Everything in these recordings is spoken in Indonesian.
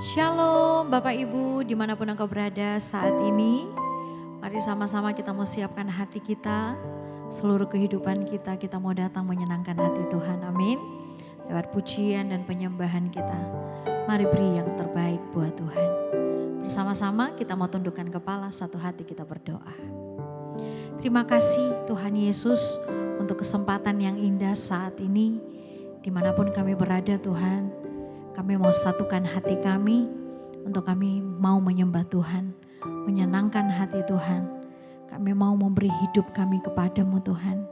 Shalom Bapak Ibu dimanapun engkau berada saat ini. Mari sama-sama kita mau siapkan hati kita, seluruh kehidupan kita, kita mau datang menyenangkan hati Tuhan, amin. Lewat pujian dan penyembahan kita, mari beri yang terbaik buat Tuhan. Bersama-sama kita mau tundukkan kepala, satu hati kita berdoa. Terima kasih Tuhan Yesus untuk kesempatan yang indah saat ini. Dimanapun kami berada Tuhan, kami mau satukan hati kami untuk kami mau menyembah Tuhan, menyenangkan hati Tuhan. Kami mau memberi hidup kami kepadamu Tuhan.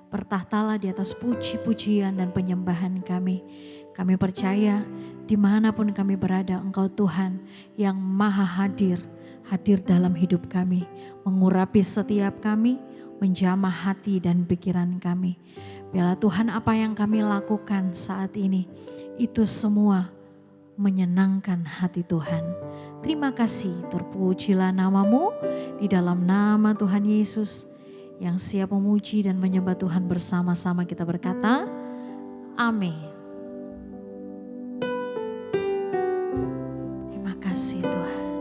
Bertahtalah di atas puji-pujian dan penyembahan kami. Kami percaya dimanapun kami berada, Engkau Tuhan yang maha hadir, hadir dalam hidup kami. Mengurapi setiap kami, menjamah hati dan pikiran kami. Biarlah Tuhan apa yang kami lakukan saat ini, itu semua menyenangkan hati Tuhan. Terima kasih, terpujilah namamu di dalam nama Tuhan Yesus yang siap memuji dan menyembah Tuhan bersama-sama kita berkata, amin. Terima kasih Tuhan.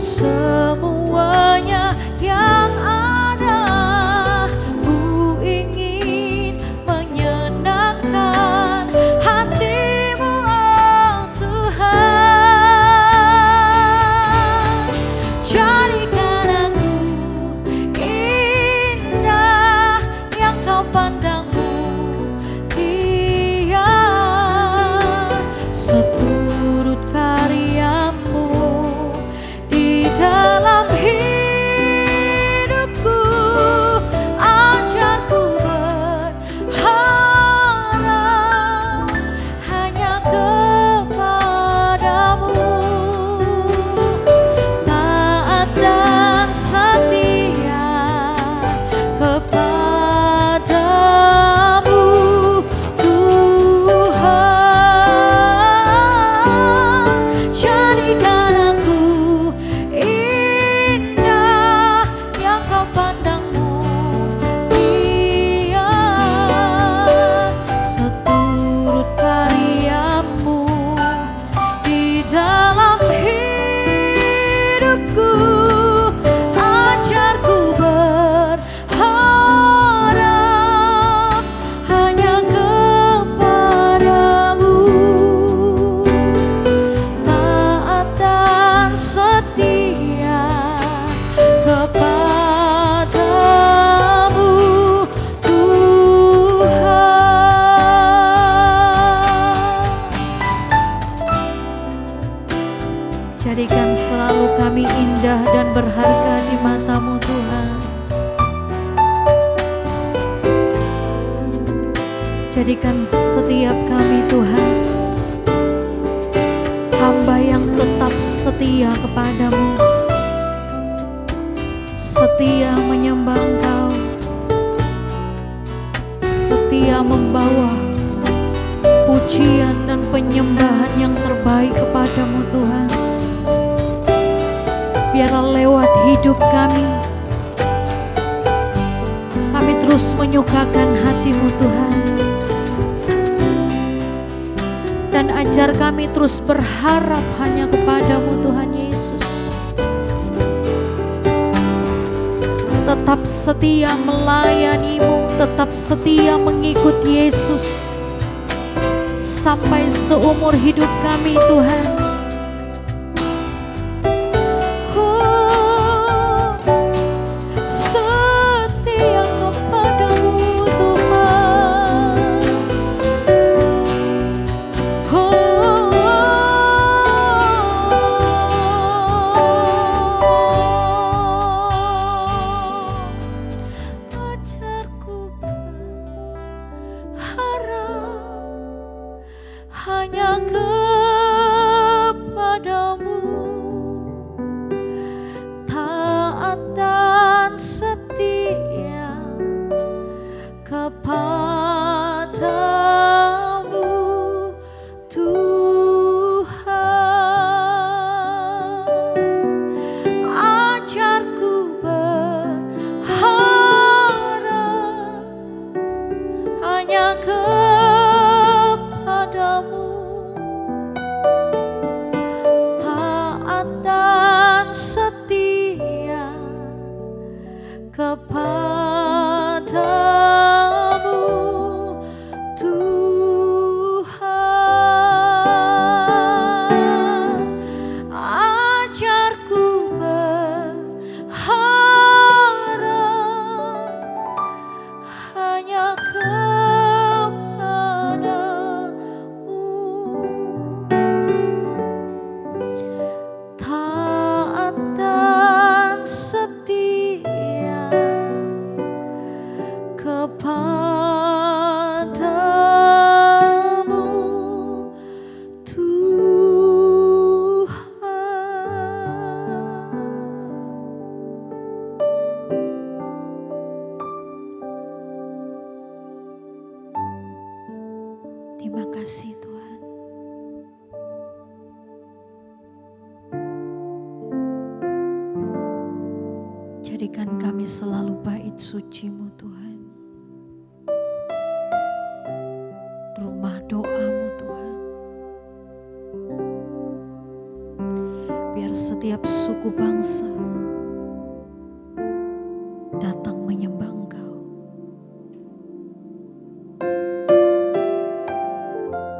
Semuanya yang ada, ku ingin menyenangkan hatimu, oh Tuhan. Jadikan aku indah yang kau pandangmu, Dia seturut karyamu di dalam Jadikan setiap kami Tuhan hamba yang tetap setia kepadamu, setia menyembah Engkau, setia membawa pujian dan penyembahan yang terbaik kepadamu Tuhan. Biarlah lewat hidup kami terus menyukakan hati-Mu Tuhan. Dan ajar kami terus berharap hanya kepadamu Tuhan Yesus. Tetap setia melayani-Mu, tetap setia mengikut Yesus sampai seumur hidup kami Tuhan. Setia kepadamu Tuhan. Ajarku berharap hanya kepadamu, taat dan setia kepadamu Tuhan. Ajarku berharap hanya kepadamu, taat dan setia kepadamu Tuhan. Ajarku berharap hanya kepadamu, taat dan setia kepadamu Tuhan. Terima kasih Tuhan. Jadikan kami selalu bait suci-Mu Tuhan. Rumah doa-Mu Tuhan. Biar setiap suku bangsa datang menyembah Engkau.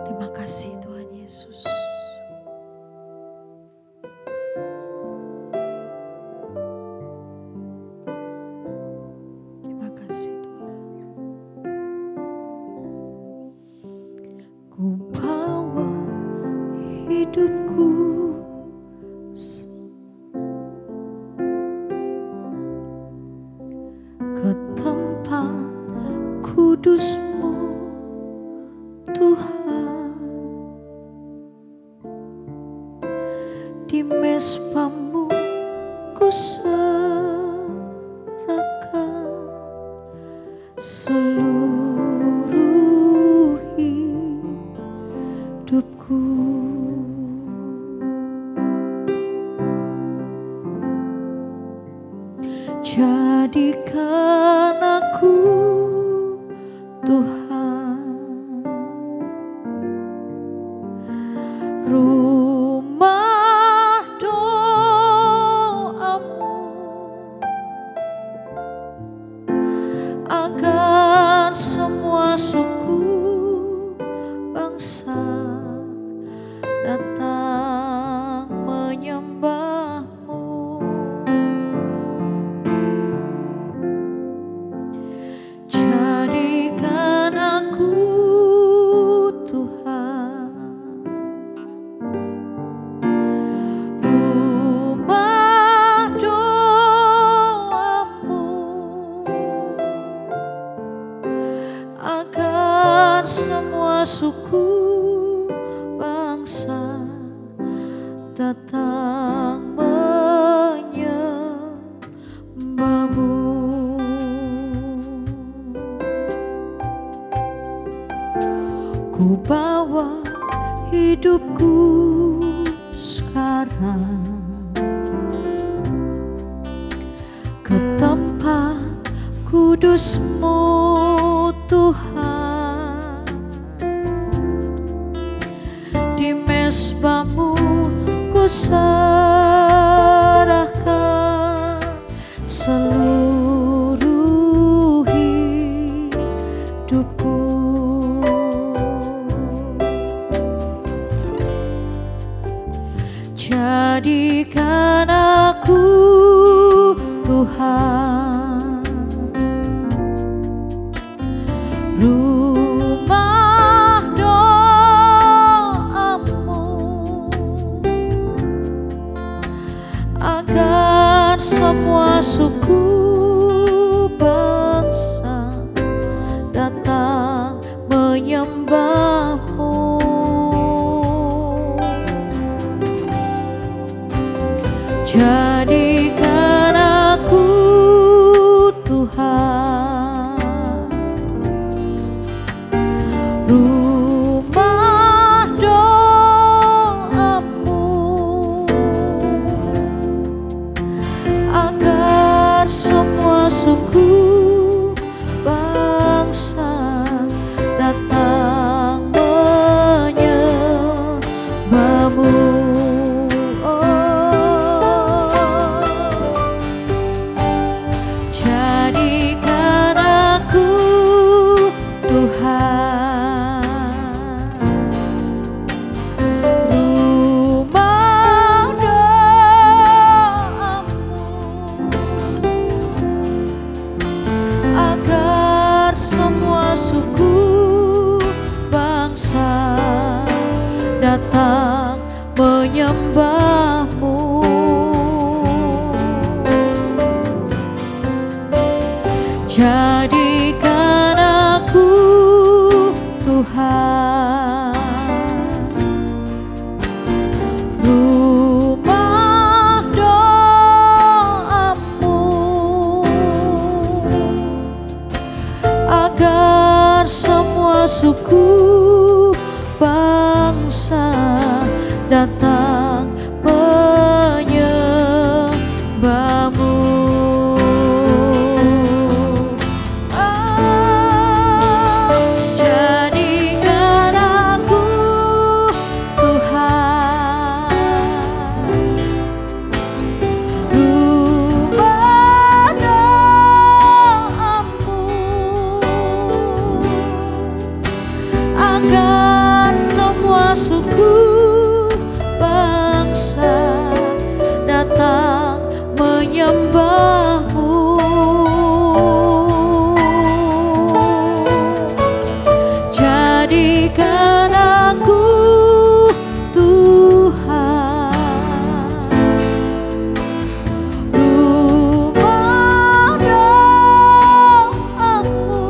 Terima kasih Tuhan Yesus. Terima kasih Tuhan. Ku bawa hidupku ke tempat kudus-Mu Tuhan. Di mezbah-Mu ku serahkan seluruh hidupku. Jadikan aku Tuhan rumah doa-Mu, agar semua suku bangsa datang menyembah-Mu. Jadikan aku Tuhan rumah doa-Mu, agar agar semua suku bangsa datang menyembahmu. Ku bawa hidupku sekarang ke tempat kudus-Mu Tuhan. Di mezbah-Mu ku serahkan seluruh hidupku. Jadikan aku Tuhan rumah doa-Mu, agar semua suku bangsa datang menyembah-Mu. Jadikan aku Tuhan rumah doa-Mu, agar semua suku bangsa datang menyembah-Mu. Jadikan aku Tuhan rumah doa-Mu, agar semua suku bangsa datang menyembah-Mu. Jadikan aku Tuhan rumah doa-Mu, agar semua suku bangsa datang menyembah-Mu. Agar semua suku bangsa datang menyembah-Mu. Jadikan aku Tuhan rumah doa-Mu,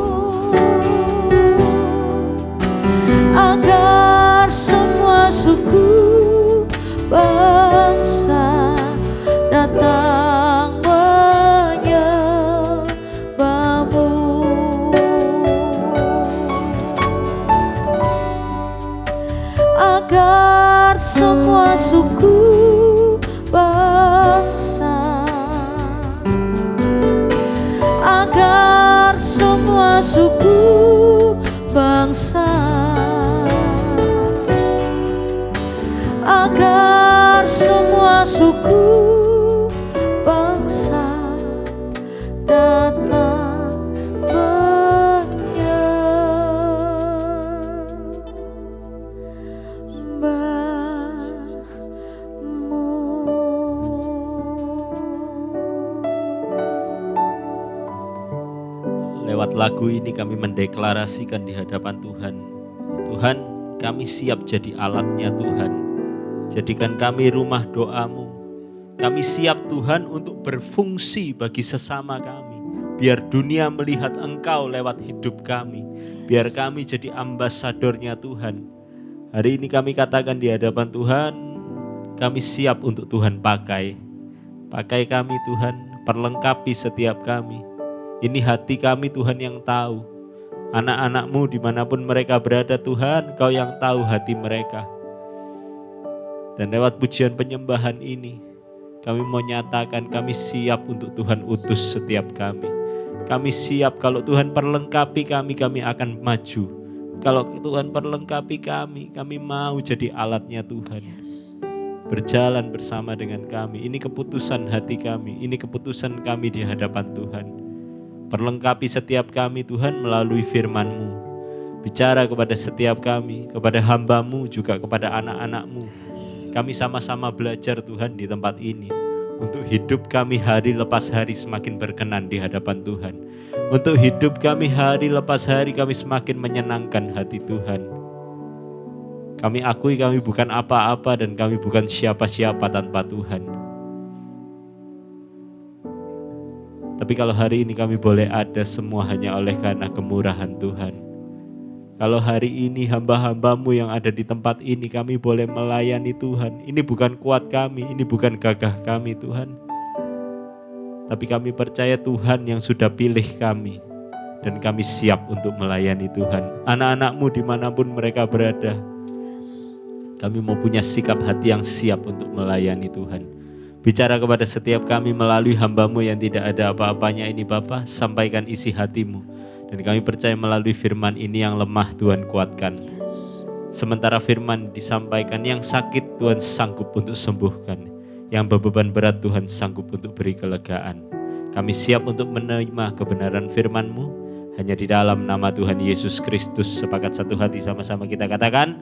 agar semua suku bangsa datang menyembah-Mu. Agar semua suku bangsa, agar semua suku bangsa, agar semua suku bangsa datang menyembah-Mu. Lewat lagu ini kami mendeklarasikan di hadapan Tuhan. Tuhan, kami siap jadi alatnya Tuhan. Jadikan kami rumah doa-Mu. Kami siap Tuhan untuk berfungsi bagi sesama kami. Biar dunia melihat Engkau lewat hidup kami. Biar kami jadi ambasadornya Tuhan. Hari ini kami katakan di hadapan Tuhan, kami siap untuk Tuhan pakai. Pakai kami Tuhan, perlengkapi setiap kami. Ini hati kami Tuhan yang tahu. Anak-anak-Mu dimanapun mereka berada Tuhan, Kau yang tahu hati mereka. Dan lewat pujian penyembahan ini, kami mau nyatakan kami siap untuk Tuhan utus setiap kami. Kami siap kalau Tuhan perlengkapi kami, kami akan maju. Kalau Tuhan perlengkapi kami mau jadi alatnya Tuhan. Berjalan bersama dengan kami. Ini keputusan hati kami, ini keputusan kami di hadapan Tuhan. Perlengkapi setiap kami Tuhan melalui firman-Mu. Bicara kepada setiap kami, kepada hamba-Mu juga kepada anak-anak-Mu. Kami sama-sama belajar Tuhan di tempat ini. Untuk hidup kami hari lepas hari semakin berkenan di hadapan Tuhan. Untuk hidup kami hari lepas hari kami semakin menyenangkan hati Tuhan. Kami akui kami bukan apa-apa dan kami bukan siapa-siapa tanpa Tuhan. Tapi kalau hari ini kami boleh ada semua hanya oleh karena kemurahan Tuhan. Kalau hari ini hamba-hamba-Mu yang ada di tempat ini kami boleh melayani Tuhan. Ini bukan kuat kami, ini bukan gagah kami Tuhan. Tapi kami percaya Tuhan yang sudah pilih kami. Dan kami siap untuk melayani Tuhan. Anak-anak-Mu dimanapun mereka berada. Kami mau punya sikap hati yang siap untuk melayani Tuhan. Bicara kepada setiap kami melalui hamba-Mu yang tidak ada apa-apanya ini Bapa. Sampaikan isi hati-Mu. Dan kami percaya melalui firman ini yang lemah Tuhan kuatkan. Sementara firman disampaikan yang sakit Tuhan sanggup untuk sembuhkan. Yang berbeban berat Tuhan sanggup untuk beri kelegaan. Kami siap untuk menerima kebenaran firman-Mu. Hanya di dalam nama Tuhan Yesus Kristus. Sepakat satu hati sama-sama kita katakan.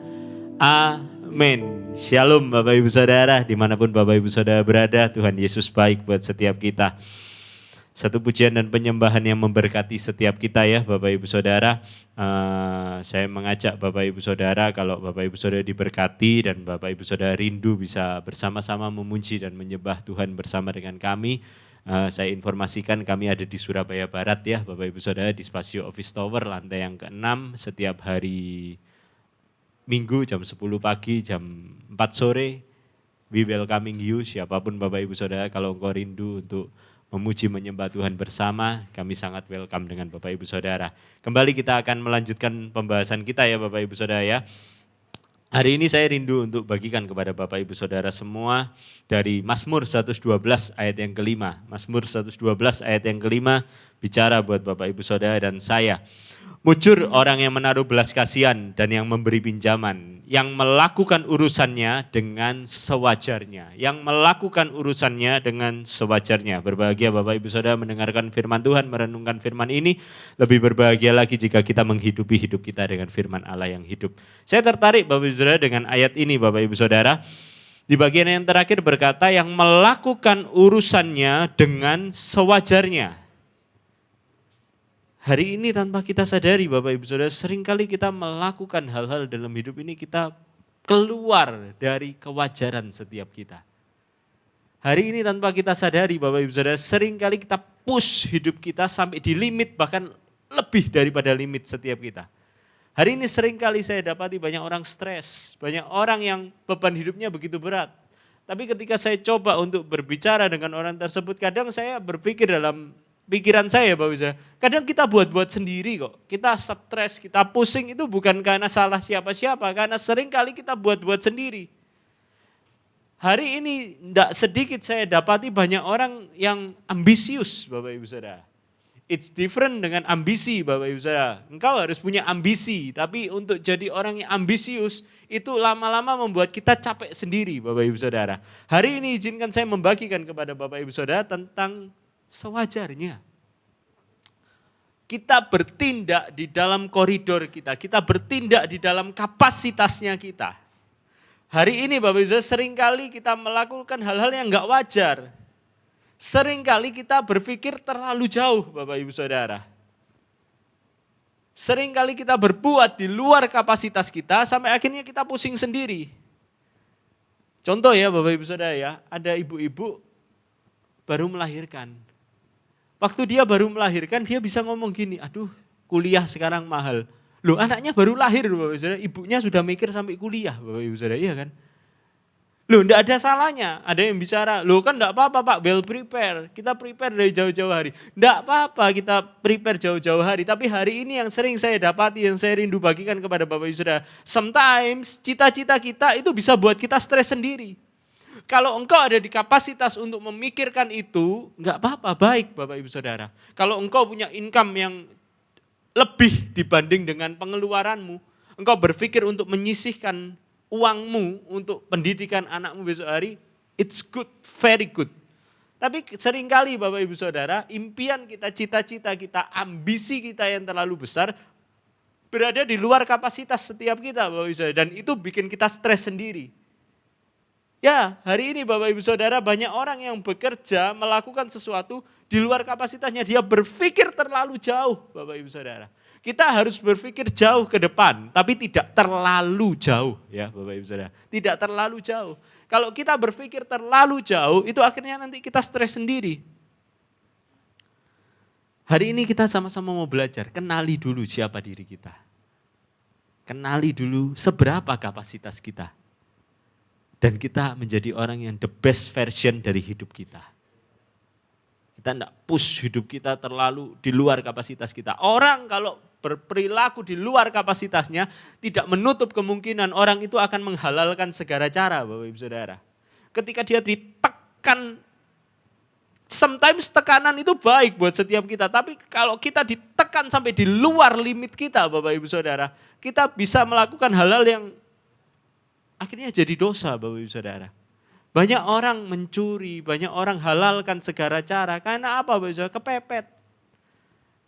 Amin. Shalom Bapak Ibu Saudara. Dimanapun Bapak Ibu Saudara berada. Tuhan Yesus baik buat setiap kita. Satu pujian dan penyembahan yang memberkati setiap kita ya Bapak Ibu Saudara. Saya mengajak Bapak Ibu Saudara kalau Bapak Ibu Saudara diberkati dan Bapak Ibu Saudara rindu bisa bersama-sama memuji dan menyembah Tuhan bersama dengan kami. Saya informasikan kami ada di Surabaya Barat ya Bapak Ibu Saudara di Spasio Office Tower lantai yang ke-6 setiap hari Minggu jam 10 pagi, jam 4 sore. We welcoming you siapapun Bapak Ibu Saudara kalau engkau rindu untuk memuji menyembah Tuhan bersama, kami sangat welcome dengan Bapak Ibu Saudara. Kembali kita akan melanjutkan pembahasan kita ya Bapak Ibu Saudara ya. Hari ini saya rindu untuk bagikan kepada Bapak Ibu Saudara semua dari Mazmur 112 ayat yang kelima. Mazmur 112 ayat yang kelima bicara buat Bapak Ibu Saudara dan saya. Mujur orang yang menaruh belas kasihan dan yang memberi pinjaman, yang melakukan urusannya dengan sewajarnya, yang melakukan urusannya dengan sewajarnya. Berbahagia Bapak Ibu Saudara mendengarkan firman Tuhan, merenungkan firman ini. Lebih berbahagia lagi jika kita menghidupi hidup kita dengan firman Allah yang hidup. Saya tertarik Bapak Ibu Saudara dengan ayat ini Bapak Ibu Saudara. Di bagian yang terakhir berkata yang melakukan urusannya dengan sewajarnya. Hari ini tanpa kita sadari Bapak Ibu Saudara, seringkali kita melakukan hal-hal dalam hidup ini kita keluar dari kewajaran setiap kita. Hari ini tanpa kita sadari Bapak Ibu Saudara, seringkali kita push hidup kita sampai di limit bahkan lebih daripada limit setiap kita. Hari ini seringkali saya dapati banyak orang stres, banyak orang yang beban hidupnya begitu berat. Tapi ketika saya coba untuk berbicara dengan orang tersebut, kadang saya berpikir dalam pikiran saya Bapak Ibu, kadang kita buat-buat sendiri kok. Kita stres, kita pusing itu bukan karena salah siapa-siapa, karena sering kali kita buat-buat sendiri. Hari ini tidak sedikit saya dapati banyak orang yang ambisius Bapak Ibu Saudara. It's different dengan ambisi Bapak Ibu Saudara. Engkau harus punya ambisi, tapi untuk jadi orang yang ambisius itu lama-lama membuat kita capek sendiri Bapak Ibu Saudara. Hari ini izinkan saya membagikan kepada Bapak Ibu Saudara tentang sewajarnya. Kita bertindak di dalam koridor kita bertindak di dalam kapasitasnya kita. Hari ini Bapak Ibu Saudara seringkali kita melakukan hal-hal yang enggak wajar. Seringkali kita berpikir terlalu jauh Bapak Ibu Saudara. Seringkali kita berbuat di luar kapasitas kita sampai akhirnya kita pusing sendiri. Contoh ya Bapak Ibu Saudara ya, ada ibu-ibu baru melahirkan. Waktu dia baru melahirkan, dia bisa ngomong gini, aduh kuliah sekarang mahal. Loh anaknya baru lahir, Bapak Ibu Saudara, ibunya sudah mikir sampai kuliah, Bapak Ibu Saudara, iya kan? Loh enggak ada salahnya, ada yang bicara, loh kan enggak apa-apa Pak, well prepare, kita prepare dari jauh-jauh hari. Enggak apa-apa kita prepare jauh-jauh hari, tapi hari ini yang sering saya dapati, yang saya rindu bagikan kepada Bapak Ibu Saudara, sometimes cita-cita kita itu bisa buat kita stres sendiri. Kalau engkau ada di kapasitas untuk memikirkan itu, enggak apa-apa, baik Bapak Ibu Saudara. Kalau engkau punya income yang lebih dibanding dengan pengeluaranmu, engkau berpikir untuk menyisihkan uangmu untuk pendidikan anakmu besok hari, it's good, very good. Tapi seringkali Bapak Ibu Saudara, impian kita, cita-cita kita, ambisi kita yang terlalu besar, berada di luar kapasitas setiap kita Bapak Ibu Saudara, dan itu bikin kita stres sendiri. Ya, hari ini Bapak Ibu Saudara banyak orang yang bekerja melakukan sesuatu di luar kapasitasnya. Dia berpikir terlalu jauh Bapak Ibu Saudara. Kita harus berpikir jauh ke depan, tapi tidak terlalu jauh ya Bapak Ibu Saudara. Tidak terlalu jauh. Kalau kita berpikir terlalu jauh, itu akhirnya nanti kita stres sendiri. Hari ini kita sama-sama mau belajar, kenali dulu siapa diri kita. Kenali dulu seberapa kapasitas kita. Dan kita menjadi orang yang the best version dari hidup kita. Kita tidak push hidup kita terlalu di luar kapasitas kita. Orang kalau berperilaku di luar kapasitasnya, tidak menutup kemungkinan orang itu akan menghalalkan segala cara Bapak Ibu Saudara. Ketika dia ditekan, sometimes tekanan itu baik buat setiap kita. Tapi kalau kita ditekan sampai di luar limit kita Bapak Ibu Saudara, kita bisa melakukan hal-hal yang akhirnya jadi dosa Bapak Ibu Saudara. Banyak orang mencuri, banyak orang halalkan segala cara. Karena apa Bapak Ibu Saudara? Kepepet.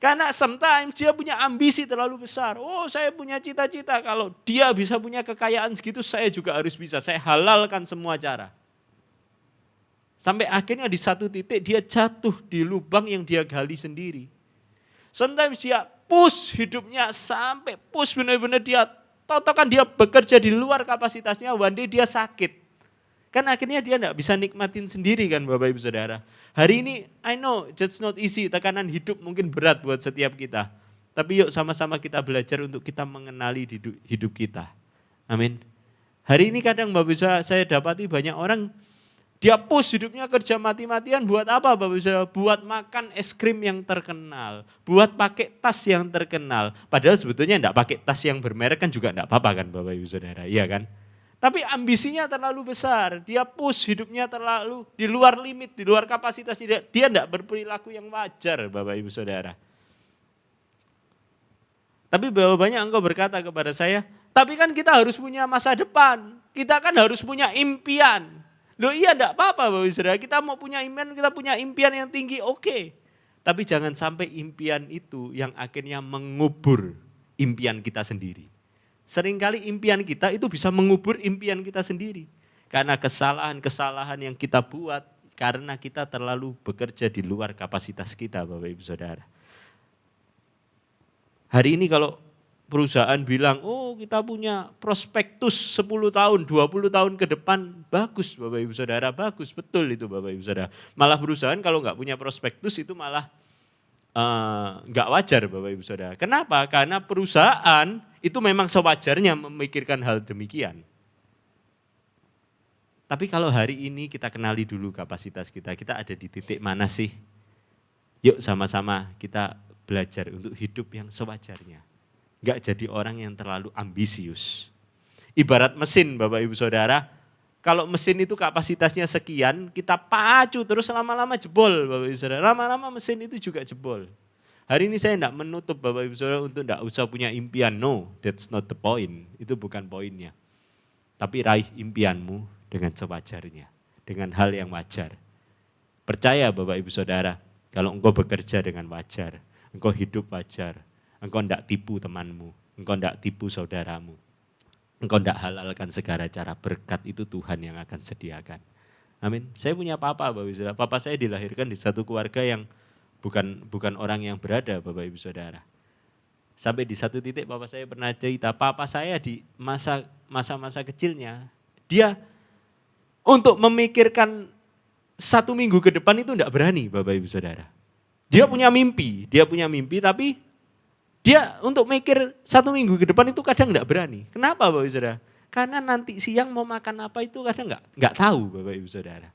Karena sometimes dia punya ambisi terlalu besar. Oh saya punya cita-cita, kalau dia bisa punya kekayaan segitu saya juga harus bisa. Saya halalkan semua cara. Sampai akhirnya di satu titik dia jatuh di lubang yang dia gali sendiri. Sometimes dia push hidupnya sampai push benar-benar dia totokan dia bekerja di luar kapasitasnya, one day dia sakit. Kan akhirnya dia enggak bisa nikmatin sendiri kan Bapak Ibu Saudara. Hari ini I know it's not easy, tekanan hidup mungkin berat buat setiap kita. Tapi yuk sama-sama kita belajar untuk kita mengenali hidup kita. Amin. Hari ini kadang Bapak Ibu Saudara, saya dapati banyak orang dia push hidupnya kerja mati-matian buat apa Bapak Ibu Saudara? Buat makan es krim yang terkenal, buat pakai tas yang terkenal. Padahal sebetulnya enggak pakai tas yang bermerek kan juga enggak apa-apa kan Bapak Ibu Saudara, iya kan? Tapi ambisinya terlalu besar, dia push hidupnya terlalu di luar limit, di luar kapasitas, dia enggak berperilaku yang wajar Bapak Ibu Saudara. Tapi berapa banyak engkau berkata kepada saya, tapi kan kita harus punya masa depan, kita kan harus punya impian. Loh iya enggak apa-apa Bapak Ibu Saudara, kita mau punya impian, kita punya impian yang tinggi, oke. Tapi jangan sampai impian itu yang akhirnya mengubur impian kita sendiri. Seringkali impian kita itu bisa mengubur impian kita sendiri. Karena kesalahan-kesalahan yang kita buat, karena kita terlalu bekerja di luar kapasitas kita Bapak Ibu Saudara. Hari ini kalau perusahaan bilang, oh kita punya prospektus 10 tahun, 20 tahun ke depan, bagus Bapak Ibu Saudara, bagus, betul itu Bapak Ibu Saudara. Malah perusahaan kalau enggak punya prospektus itu malah enggak wajar Bapak Ibu Saudara. Kenapa? Karena perusahaan itu memang sewajarnya memikirkan hal demikian. Tapi kalau hari ini kita kenali dulu kapasitas kita ada di titik mana sih? Yuk sama-sama kita belajar untuk hidup yang sewajarnya. Enggak jadi orang yang terlalu ambisius. Ibarat mesin Bapak Ibu Saudara, kalau mesin itu kapasitasnya sekian, kita pacu terus lama-lama jebol Bapak Ibu Saudara. Lama-lama mesin itu juga jebol. Hari ini saya tidak menutup Bapak Ibu Saudara untuk tidak usah punya impian. No, that's not the point. Itu bukan poinnya. Tapi raih impianmu dengan sewajarnya. Dengan hal yang wajar. Percaya Bapak Ibu Saudara, kalau engkau bekerja dengan wajar, engkau hidup wajar, engkau tidak tipu temanmu, engkau tidak tipu saudaramu. Engkau tidak halalkan segala cara, berkat itu Tuhan yang akan sediakan. Amin. Saya punya papa Bapak Ibu Saudara. Papa saya dilahirkan di satu keluarga yang bukan orang yang berada Bapak Ibu Saudara. Sampai di satu titik papa saya pernah cerita, papa saya di masa-masa kecilnya, dia untuk memikirkan 1 minggu ke depan itu enggak berani Bapak Ibu Saudara. Dia punya mimpi tapi dia untuk mikir 1 minggu ke depan itu kadang enggak berani. Kenapa Bapak Ibu Saudara? Karena nanti siang mau makan apa itu kadang enggak tahu Bapak Ibu Saudara.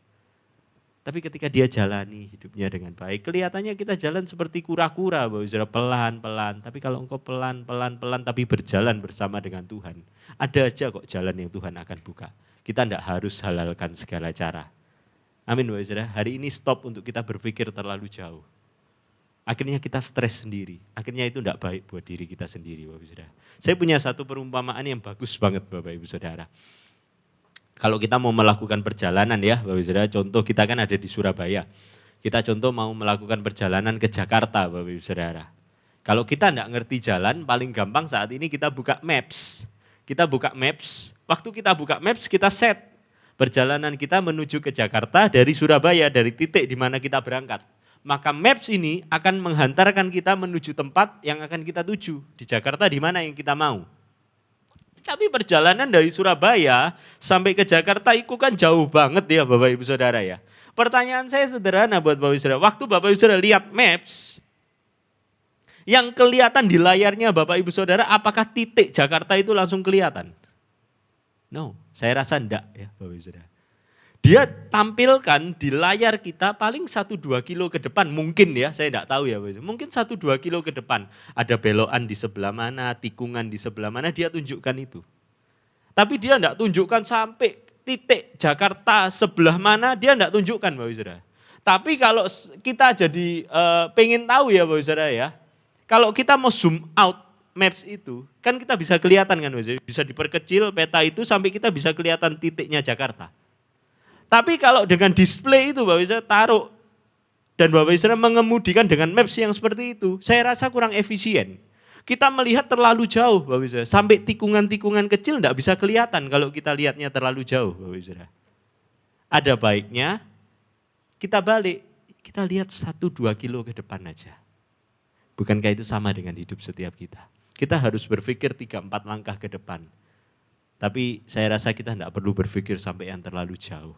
Tapi ketika dia jalani hidupnya dengan baik, kelihatannya kita jalan seperti kura-kura Bapak Ibu Saudara, pelan-pelan. Tapi kalau engkau pelan-pelan tapi berjalan bersama dengan Tuhan, ada aja kok jalan yang Tuhan akan buka. Kita enggak harus halalkan segala cara. Amin Bapak Ibu Saudara, hari ini stop untuk kita berpikir terlalu jauh. Akhirnya kita stres sendiri, akhirnya itu enggak baik buat diri kita sendiri Bapak Ibu Saudara. Saya punya satu perumpamaan yang bagus banget Bapak Ibu Saudara. Kalau kita mau melakukan perjalanan ya Bapak Ibu Saudara, contoh kita kan ada di Surabaya. Kita contoh mau melakukan perjalanan ke Jakarta Bapak Ibu Saudara. Kalau kita enggak ngerti jalan, paling gampang saat ini kita buka Maps. Kita buka Maps, waktu kita buka Maps kita set perjalanan kita menuju ke Jakarta dari Surabaya, dari titik di mana kita berangkat. Maka Maps ini akan menghantarkan kita menuju tempat yang akan kita tuju. Di Jakarta di mana yang kita mau. Tapi perjalanan dari Surabaya sampai ke Jakarta itu kan jauh banget ya Bapak Ibu Saudara ya. Pertanyaan saya sederhana buat Bapak Ibu Saudara. Waktu Bapak Ibu Saudara lihat Maps, yang kelihatan di layarnya Bapak Ibu Saudara, apakah titik Jakarta itu langsung kelihatan? No, saya rasa enggak ya Bapak Ibu Saudara. Dia tampilkan di layar kita paling 1-2 kilo ke depan, mungkin ya, saya enggak tahu ya Bapak Ibu. Mungkin 1-2 kilo ke depan, ada belokan di sebelah mana, tikungan di sebelah mana, dia tunjukkan itu. Tapi dia enggak tunjukkan sampai titik Jakarta sebelah mana, dia enggak tunjukkan Bapak Ibu Saudara. Tapi kalau kita jadi pengen tahu ya Bapak Ibu Saudara ya, kalau kita mau zoom out Maps itu, kan kita bisa kelihatan kan, bisa diperkecil peta itu sampai kita bisa kelihatan titiknya Jakarta. Tapi kalau dengan display itu Bapak Ibu taruh dan Bapak Ibu mengemudikan dengan Maps yang seperti itu, saya rasa kurang efisien. Kita melihat terlalu jauh Bapak Ibu, sampai tikungan-tikungan kecil enggak bisa kelihatan kalau kita lihatnya terlalu jauh Bapak Ibu. Ada baiknya kita balik, kita lihat 1-2 kilo ke depan aja. Bukankah itu sama dengan hidup setiap kita? Kita harus berpikir 3-4 langkah ke depan. Tapi saya rasa kita tidak perlu berpikir sampai yang terlalu jauh.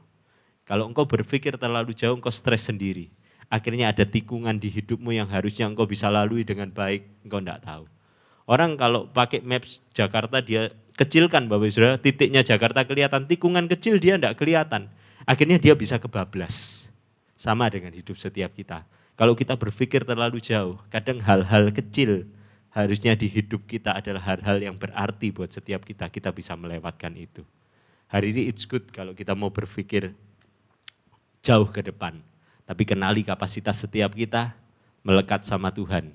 Kalau engkau berpikir terlalu jauh, engkau stres sendiri. Akhirnya ada tikungan di hidupmu yang harusnya engkau bisa lalui dengan baik, engkau tidak tahu. Orang kalau pakai Maps Jakarta dia kecilkan Bapak Ibu, titiknya Jakarta kelihatan, tikungan kecil dia tidak kelihatan. Akhirnya dia bisa kebablas. Sama dengan hidup setiap kita. Kalau kita berpikir terlalu jauh, kadang hal-hal kecil harusnya di hidup kita adalah hal-hal yang berarti buat setiap kita bisa melewatkan itu. Hari ini it's good kalau kita mau berpikir jauh ke depan, tapi kenali kapasitas setiap kita, melekat sama Tuhan.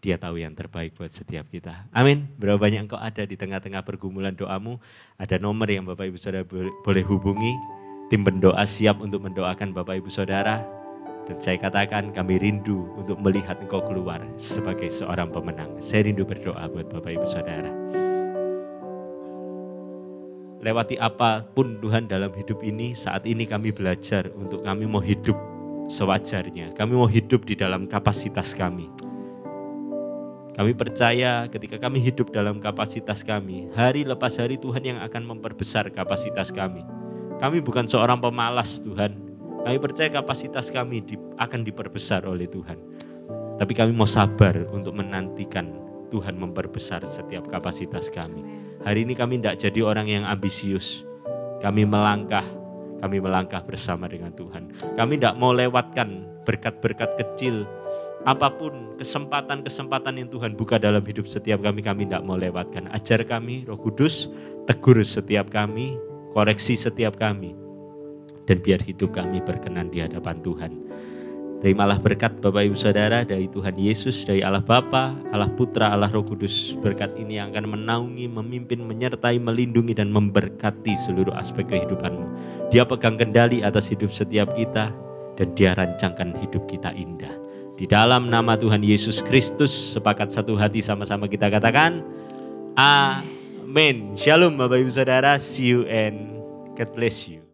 Dia tahu yang terbaik buat setiap kita. Amin. Berapa banyak engkau ada di tengah-tengah pergumulan doamu, ada nomor yang Bapak Ibu Saudara boleh hubungi, tim pendoa siap untuk mendoakan Bapak Ibu Saudara. Dan saya katakan kami rindu untuk melihat engkau keluar sebagai seorang pemenang. Saya rindu berdoa buat Bapak Ibu Saudara. Lewati apapun Tuhan dalam hidup ini, saat ini kami belajar untuk kami mau hidup sewajarnya. Kami mau hidup di dalam kapasitas kami. Kami percaya ketika kami hidup dalam kapasitas kami, hari lepas hari Tuhan yang akan memperbesar kapasitas kami. Kami bukan seorang pemalas Tuhan. Kami percaya kapasitas kami akan diperbesar oleh Tuhan. Tapi kami mau sabar untuk menantikan Tuhan memperbesar setiap kapasitas kami. Hari ini kami tidak jadi orang yang ambisius. Kami melangkah bersama dengan Tuhan. Kami tidak mau lewatkan berkat-berkat kecil. Apapun kesempatan-kesempatan yang Tuhan buka dalam hidup setiap kami tidak mau lewatkan. Ajar kami, Roh Kudus, tegur setiap kami, koreksi setiap kami. Dan biar hidup kami berkenan di hadapan Tuhan. Terimalah berkat Bapak Ibu Saudara dari Tuhan Yesus, dari Allah Bapa, Allah Putra, Allah Roh Kudus. Berkat ini yang akan menaungi, memimpin, menyertai, melindungi, dan memberkati seluruh aspek kehidupanmu. Dia pegang kendali atas hidup setiap kita, dan Dia rancangkan hidup kita indah. Di dalam nama Tuhan Yesus Kristus, sepakat satu hati sama-sama kita katakan, Amin. Shalom Bapak Ibu Saudara, see you and God bless you.